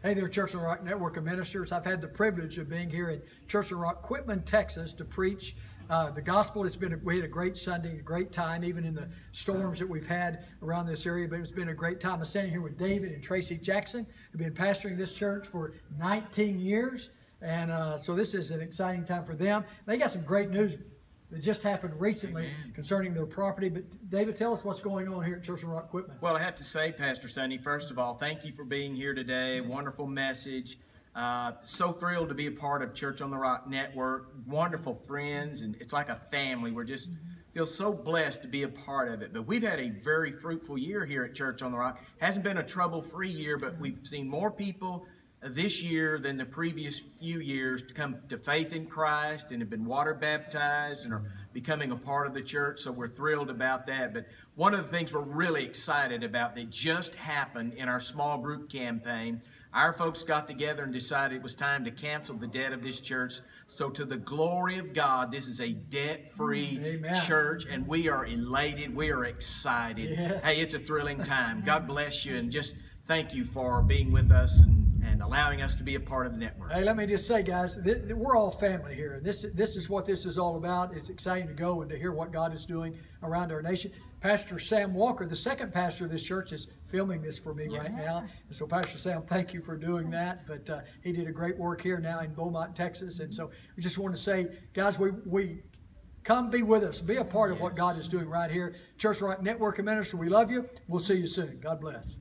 Hey there, Church on the Rock Network of Ministers. I've had the privilege of being here in Church on the Rock, Quitman, Texas, to preach the gospel. We had a great Sunday, a great time, even in the storms that we've had around this area, but it's been a great time. I'm standing here with David and Tracy Jackson, who've been pastoring this church for 19 years, and so this is an exciting time for them. They got some great news that just happened recently concerning their property. But David, tell us what's going on here at Church on the Rock, Quitman. Well, I have to say, Pastor Sonny, first of all, thank you for being here today. Wonderful message. So thrilled to be a part of Church on the Rock Network. Wonderful friends, and it's like a family. We're just feel so blessed to be a part of it. But we've had a very fruitful year here at Church on the Rock. Hasn't been a trouble-free year, but we've seen more people this year than the previous few years to come to faith in Christ and have been water baptized and are becoming a part of the church, so we're thrilled about that. But one of the things we're really excited about that just happened in our small group campaign, our folks got together and decided it was time to cancel the debt of this church. So to the glory of God, this is a debt-free church, and we are elated. We are excited. Yeah. Hey, it's a thrilling time. God bless you, and just thank you for being with us and allowing us to be a part of the network. Hey, let me just say, guys, we're all family here. This is what this is all about. It's exciting to go and to hear what God is doing around our nation. Pastor Sam Walker, the second pastor of this church, is filming this for me right now. And so, Pastor Sam, thank you for doing that. But he did a great work here now in Beaumont, Texas. And so we just want to say, guys, we come be with us. Be a part of what God is doing right here. Church Rock Network of Ministry, we love you. We'll see you soon. God bless.